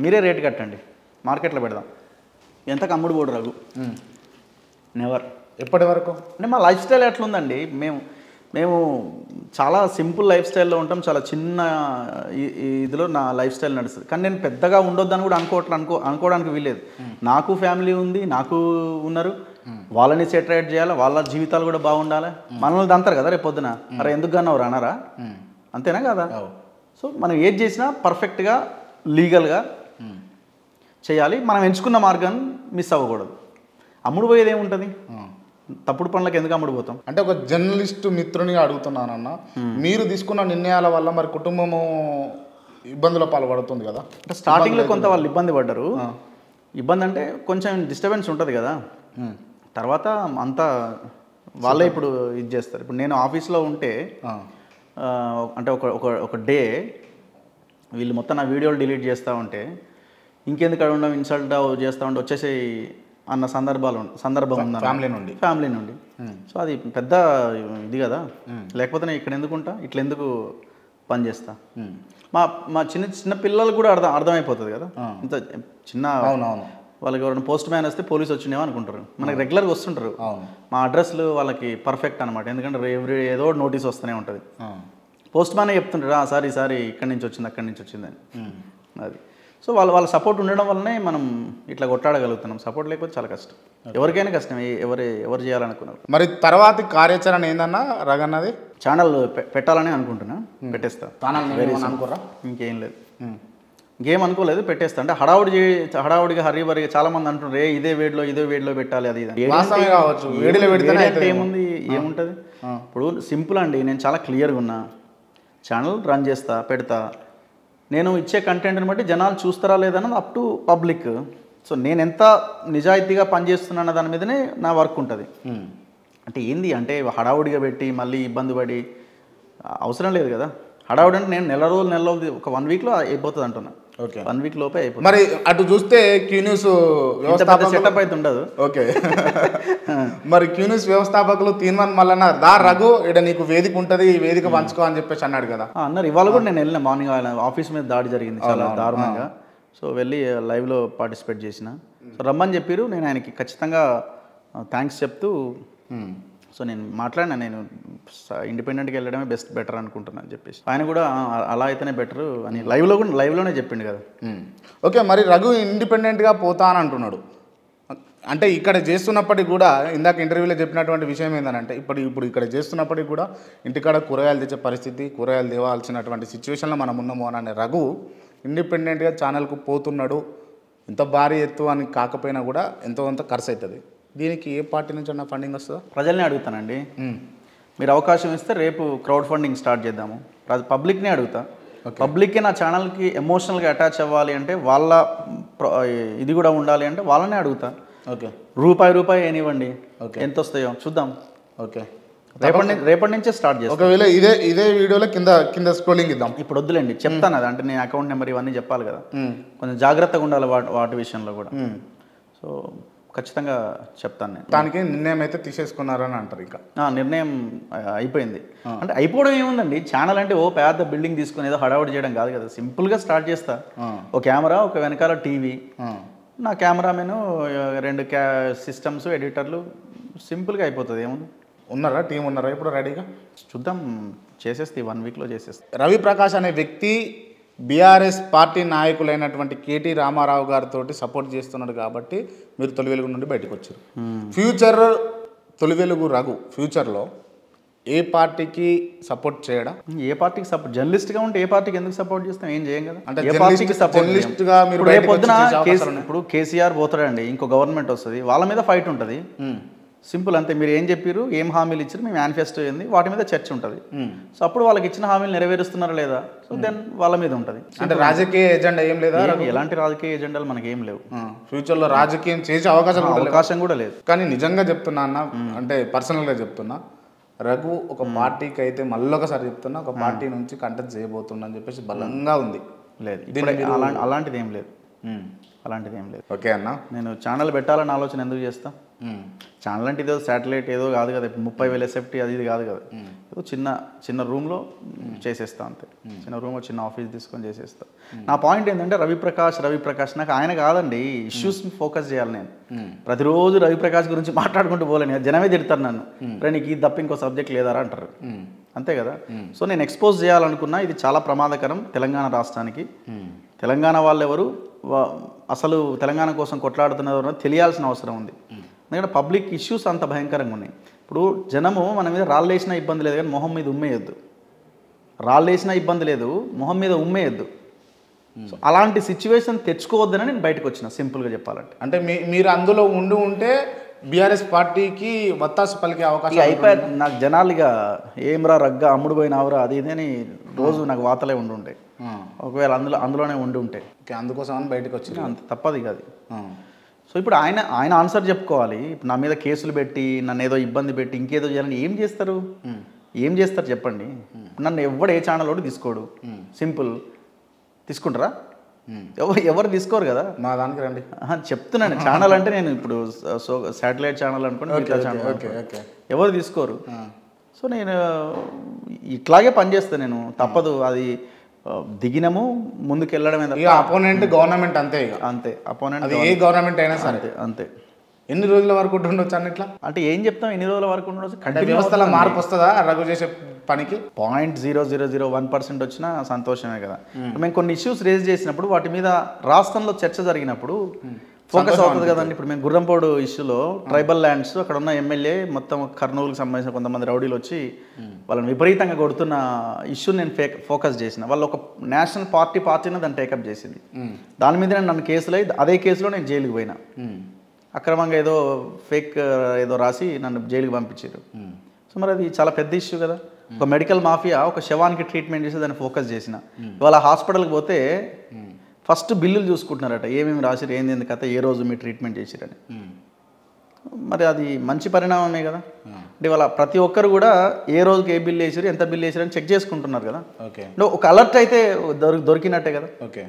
మీరే రేట్ కట్టండి, మార్కెట్లో పెడదాం. ఎంతకు అమ్ముడు పోడు రఘు, నెవర్. ఎప్పటి వరకు అంటే మా లైఫ్ స్టైల్ ఎట్లుందండి, మేము మేము చాలా సింపుల్ లైఫ్ స్టైల్లో ఉంటాం. చాలా చిన్న ఇదిలో నా లైఫ్ స్టైల్ నడుస్తుంది. కానీ నేను పెద్దగా ఉండొద్దని కూడా అనుకోవడానికి వీలేదు. నాకు ఫ్యామిలీ ఉంది, నాకు ఉన్నారు, వాళ్ళని సెటరేట్ చేయాలి, వాళ్ళ జీవితాలు కూడా బాగుండాలి. మనల్ని దంతారు కదా రేపు పొద్దున, అరే ఎందుకు కన్నావు అన్నారా, అంతేనా కదా? సో మనం ఏది చేసినా పర్ఫెక్ట్గా లీగల్గా చేయాలి. మనం ఎంచుకున్న మార్గాన్ని మిస్ అవ్వకూడదు. అమ్ముడు పోయేది ఏముంటుంది, తప్పుడు పనులకు ఎందుకు అమ్ముడు పోతాం? అంటే ఒక జర్నలిస్టు మిత్రునిగా అడుగుతున్నానన్న, మీరు తీసుకున్న నిర్ణయాల వల్ల మరి కుటుంబము ఇబ్బందుల పాల్పడుతుంది కదా? అంటే స్టార్టింగ్లో కొంత వాళ్ళు ఇబ్బంది పడ్డారు. ఇబ్బంది అంటే కొంచెం డిస్టర్బెన్స్ ఉంటుంది కదా, తర్వాత అంతా వాళ్ళే ఇప్పుడు ఇది చేస్తారు. ఇప్పుడు నేను ఆఫీస్లో ఉంటే అంటే ఒక డే వీళ్ళు మొత్తం నా వీడియోలు డిలీట్ చేస్తూ ఉంటే, ఇంకెందుకు అక్కడ ఉండడం, ఇన్సల్ట్ చేస్తూ ఉంటే వచ్చేసి అన్న సందర్భం ఉంది ఫ్యామిలీ నుండి. సో అది పెద్ద ఇది కదా, లేకపోతే నేను ఇక్కడ ఎందుకుంటా, ఇట్లా ఎందుకు పని చేస్తా. మా చిన్న పిల్లలు కూడా అర్థమైపోతుంది కదా. ఇంత చిన్న వాళ్ళకి ఎవరైనా పోస్ట్ మ్యాన్ వస్తే పోలీస్ వచ్చినేమో అనుకుంటారు. మనకి రెగ్యులర్గా వస్తుంటారు. మా అడ్రస్లు వాళ్ళకి పర్ఫెక్ట్ అనమాట. ఎందుకంటే ఏదో నోటీస్ వస్తూనే ఉంటుంది. పోస్ట్ మ్యానే చెప్తుంటారు, సారీ ఇక్కడి నుంచి వచ్చింది అక్కడి నుంచి వచ్చిందని. అది సో వాళ్ళ సపోర్ట్ ఉండడం వల్లనే మనం ఇట్లా కొట్టాడగలుగుతున్నాం. సపోర్ట్ లేకపోతే చాలా కష్టం, ఎవరికైనా కష్టం, ఎవరు చేయాలనుకున్నారు. మరి తర్వాతి కార్యాచరణ ఏందన్నా రగన్నది? ఛానల్ పెట్టాలని అనుకుంటున్నా, పెట్టేస్తా. అనుకోరా? ఇంకేం లేదు, ఇంకేం అనుకోలేదు, పెట్టేస్తా. అంటే హడావుడిగా హరిబరిగా చాలా మంది అంటున్నారు, ఇదే వేడిలో పెట్టాలి, అది ఏముంటుంది. ఇప్పుడు సింపుల్ అండి, నేను చాలా క్లియర్గా ఉన్నా, ఛానల్ రన్ చేస్తా, పెడతా. నేను ఇచ్చే కంటెంట్ని బట్టి జనాలు చూస్తారా లేదన్నది అప్ టు పబ్లిక్. సో నేను ఎంత నిజాయితీగా పనిచేస్తున్నా దాని మీదనే నా వర్క్ ఉంటుంది. అంటే ఏంది అంటే హడావుడిగా పెట్టి మళ్ళీ ఇబ్బంది పడి అవసరం లేదు కదా. హడావుడి అంటే నేను నెల రోజులు ఒక 1 వీక్లో అయిపోతుంది అంటున్నా. 1 వీక్ లోపే అయిపోతుంది. మరి అటు చూస్తే క్యూ న్యూస్ సెటప్ అయితే ఉండదు. ఓకే. మరి క్యూ న్యూస్ వ్యవస్థాపకులు తీర్మాన్ మల్లన్న రఘు ఇక్కడ నీకు వేదిక ఉంటుంది, ఈ వేదిక పంచుకో అని చెప్పేసి అన్నాడు కదా. అన్నారు. ఇవాళ కూడా నేను వెళ్ళిన మార్నింగ్ ఆఫీస్ మీద దాడి జరిగింది చాలా దారుణంగా. సో వెళ్ళి లైవ్లో పార్టిసిపేట్ చేసిన. సో రమ్మని చెప్పారు, నేను ఆయనకి ఖచ్చితంగా థ్యాంక్స్ చెప్తూ సో నేను మాట్లాడినా, నేను ఇండిపెండెంట్గా వెళ్ళడమే బెటర్ అనుకుంటున్నాను అని చెప్పేసి. ఆయన కూడా అలా అయితేనే బెటర్ అని లైవ్లోనే చెప్పిండు కదా. ఓకే, మరి రఘు ఇండిపెండెంట్గా పోతా అని అంటున్నాడు. అంటే ఇక్కడ చేస్తున్నప్పటికి కూడా ఇందాక ఇంటర్వ్యూలో చెప్పినటువంటి విషయం ఏంటంటే ఇప్పుడు ఇక్కడ చేస్తున్నప్పటికి కూడా ఇంటికాడ కూరగాయలు తెచ్చే పరిస్థితి, కూరగాయలు తేవాల్సినటువంటి సిచ్యువేషన్లో మనం ఉన్నాము అని రఘు ఇండిపెండెంట్గా ఛానల్కు పోతున్నాడు. ఇంత భారీ ఎత్తు అని కాకపోయినా కూడా ఎంతో కొంత ఖర్చు అవుతుంది. దీనికి ఏ పార్టీ నుంచి అన్న ఫండింగ్ వస్తుందా? ప్రజల్ని అడుగుతానండి. మీరు అవకాశం ఇస్తే రేపు క్రౌడ్ ఫండింగ్ స్టార్ట్ చేద్దాము. పబ్లిక్నే అడుగుతా. పబ్లిక్కి నా ఛానల్కి ఎమోషనల్గా అటాచ్ అవ్వాలి అంటే, వాళ్ళ ఇది కూడా ఉండాలి అంటే వాళ్ళనే అడుగుతా. ఓకే, రూపాయి ఏనివ్వండి, ఎంత వస్తాయో చూద్దాం. ఓకే, రేపటి నుంచే స్టార్ట్ చేస్తాం. ఒకవేళ ఇదే వీడియోలో కింద స్క్రోలింగ్ ఇద్దాం. ఇప్పుడు వద్దులేండి, చెప్తాను అది. అంటే నేను అకౌంట్ నెంబర్ ఇవన్నీ చెప్పాలి కదా, కొంచెం జాగ్రత్తగా ఉండాలి వాటి విషయంలో కూడా. సో ఖచ్చితంగా చెప్తాను నేను. దానికి నిర్ణయం అయితే తీసేసుకున్నారని అంటారు. ఇంకా నిర్ణయం అయిపోయింది. అంటే అయిపోవడం ఏముందండి, ఛానల్ అంటే ఓ పెద్ద బిల్డింగ్ తీసుకుని ఏదో హడావుడి చేయడం కాదు కదా. సింపుల్గా స్టార్ట్ చేస్తా. ఒక కెమెరా, ఒక వెనకాల టీవీ, నా కెమెరామెన్, 2 సిస్టమ్స్, ఎడిటర్లు, సింపుల్గా అయిపోతుంది. ఏముంది? ఉన్నారా, టీం ఉన్నారా ఇప్పుడు రెడీగా? చూద్దాం, చేసేస్తే 1 వీక్లో చేసేస్తే. రవి ప్రకాష్ అనే వ్యక్తి బీఆర్ఎస్ పార్టీ నాయకులైనటువంటి కేటీ రామారావు గారితో సపోర్ట్ చేస్తున్నాడు కాబట్టి మీరు తొలి వెలుగు నుండి బయటకు వచ్చారు. ఫ్యూచర్ తొలి వెలుగు రఘు ఫ్యూచర్లో ఏ పార్టీకి సపోర్ట్ చేయడం? ఏ పార్టీకి సపోర్ట్? జర్నలిస్ట్గా ఉంటే ఏ పార్టీకి ఎందుకు సపోర్ట్ చేస్తాం? ఏం చేయం కదా. అంటే జర్నలిస్ట్గా మీరు ఇప్పుడు కేసీఆర్ పోతాడండి, ఇంకో గవర్నమెంట్ వస్తుంది, వాళ్ళ మీద ఫైట్ ఉంటుంది. సింపుల్ అంతే. మీరు ఏం చెప్పారు, ఏం హామీలు ఇచ్చారు, మీ మేనిఫెస్టో ఏంది, వాటి మీద చర్చ ఉంటుంది. సో అప్పుడు వాళ్ళకి ఇచ్చిన హామీలు నెరవేరుస్తున్నారా లేదా, సో దెన్ వాళ్ళ మీద ఉంటుంది. అంటే రాజకీయ ఎజెండా ఏం లేదా? ఎలాంటి రాజకీయ ఎజెండాలు మనకి ఏం లేవు. ఫ్యూచర్లో రాజకీయం చేసే అవకాశం కూడా లేదు. కానీ నిజంగా చెప్తున్నా అన్న, అంటే పర్సనల్గా చెప్తున్నా, రఘు ఒక పార్టీకి అయితే మళ్ళొకసారి చెప్తున్నా, ఒక పార్టీ నుంచి కంటెస్ట్ చేయబోతున్నా అని చెప్పేసి బలంగా ఉంది. లేదు, అలాంటిది ఏం లేదు. అలాంటిది ఏం లేదు. ఓకే అన్న. నేను ఛానల్ పెట్టాలని ఆలోచన ఎందుకు చేస్తా? ఛానల్ అంటే ఏదో శాటిలైట్ ఏదో కాదు కదా, 30,000 ఎస్ఎఫ్టీ అది ఇది కాదు కదా. ఏదో చిన్న రూమ్లో చేసేస్తా అంతే. చిన్న రూమ్లో చిన్న ఆఫీస్ తీసుకొని చేసేస్తా. నా పాయింట్ ఏంటంటే రవిప్రకాష్ నాకు ఆయన కాదండి, ఇష్యూస్ని ఫోకస్ చేయాలి. నేను ప్రతిరోజు రవిప్రకాష్ గురించి మాట్లాడుకుంటూ పోలేను, జనమే తిడతారు నన్ను, రే నీకు ఇది తప్ప ఇంకో సబ్జెక్ట్ లేదారా అంటారు. అంతే కదా. సో నేను ఎక్స్పోజ్ చేయాలనుకున్నా, ఇది చాలా ప్రమాదకరం తెలంగాణ రాష్ట్రానికి. తెలంగాణ వాళ్ళు ఎవరు, అసలు తెలంగాణ కోసం కొట్లాడుతున్నారు తెలియాల్సిన అవసరం ఉంది. ఎందుకంటే పబ్లిక్ ఇష్యూస్ అంత భయంకరంగా ఉన్నాయి. ఇప్పుడు జనము మన మీద రాళ్ళేసినా ఇబ్బంది లేదు, కానీ మొహం మీద ఉమ్మేయొద్దు. రాళ్ళేసినా ఇబ్బంది లేదు, మొహం మీద ఉమ్మేయొద్దు. సో అలాంటి సిచ్యువేషన్ తెచ్చుకోవద్దని నేను బయటకు వచ్చిన, సింపుల్గా చెప్పాలంటే. అంటే మీరు అందులో ఉంటే బీఆర్ఎస్ పార్టీకి వత్తాసు పలికే అవకాశం అయిపోయి నాకు జనాలుగా ఏమ్రా రగ్గా అమ్ముడు పోయినావురా అది ఇది అని రోజు నాకు వాతలే ఉండుంటాయి. ఒకవేళ అందులోనే ఉంటే అందుకోసం అని బయటకు వచ్చింది, అంత తప్పదు ఇక అది. సో ఇప్పుడు ఆయన ఆన్సర్ చెప్పుకోవాలి. ఇప్పుడు నా మీద కేసులు పెట్టి నన్ను ఏదో ఇబ్బంది పెట్టి ఇంకేదో చేయాలని ఏం చేస్తారు చెప్పండి. నన్ను ఎవడు ఏ ఛానల్ ఒకటి తీసుకోడు, సింపుల్. తీసుకుంటారా? ఎవరు తీసుకోరు కదా. మా దానికి రండి చెప్తున్నాను. ఛానల్ అంటే నేను ఇప్పుడు శాటిలైట్ ఛానల్ అనుకోండి, మిగతా ఛానల్ ఎవరు తీసుకోరు. సో నేను ఇట్లాగే పనిచేస్తాను, నేను తప్పదు. అది దిగినము ముందుకు వెళ్ళడమే. అపోనెంట్ గవర్నమెంట్ అంతే, అంతే అపోనెంట్ ఏ గవర్నమెంట్ అయినా సరే అంతే. ఎన్ని రోజుల వరకు ఉండొచ్చు అన్న ఇట్లా? అంటే ఏం చెప్తాం, ఎన్ని రోజుల వరకు ఉండొచ్చు? వ్యవస్థలో మార్పు వస్తుందా రఘు చేసే పనికి? 0.0001% వచ్చినా సంతోషమే కదా. మేము కొన్ని ఇష్యూస్ రేజ్ చేసినప్పుడు వాటి మీద రాష్ట్రంలో చర్చ జరిగినప్పుడు ఫోకస్ అవుతుంది కదండి. ఇప్పుడు మేము గుర్రంపోడు ఇష్యూలో ట్రైబల్ ల్యాండ్స్ అక్కడ ఉన్న ఎమ్మెల్యే మొత్తం కర్నూలుకి సంబంధించిన కొంతమంది రౌడీలు వచ్చి వాళ్ళని విపరీతంగా కొడుతున్న ఇష్యూని నేను ఫోకస్ చేసిన. వాళ్ళు ఒక నేషనల్ పార్టీని దాన్ని టేకప్ చేసింది. దాని మీద నన్ను కేసులు అయ్యి అదే కేసులో నేను జైలుకి పోయినా. అక్రమంగా ఏదో ఫేక్ ఏదో రాసి నన్ను జైలుకి పంపించారు. సో మరి అది చాలా పెద్ద ఇష్యూ కదా. ఒక మెడికల్ మాఫియా ఒక శవానికి ట్రీట్మెంట్ చేసి దాన్ని ఫోకస్ చేసిన. ఇవాళ హాస్పిటల్కి పోతే ఫస్ట్ బిల్లులు చూసుకుంటున్నారట, ఏమేమి రాసిరు, ఏంది కథ, ఏ రోజు మీరు ట్రీట్మెంట్ చేసిరని. మరి అది మంచి పరిణామమే కదా. అంటే ఇవాళ ప్రతి ఒక్కరు కూడా ఏ రోజుకి ఏ బిల్లు వేసారు, ఎంత బిల్లు వేసారు అని చెక్ చేసుకుంటున్నారు కదా. ఒక అలర్ట్ అయితే దొరికినట్టే కదా. ఓకే.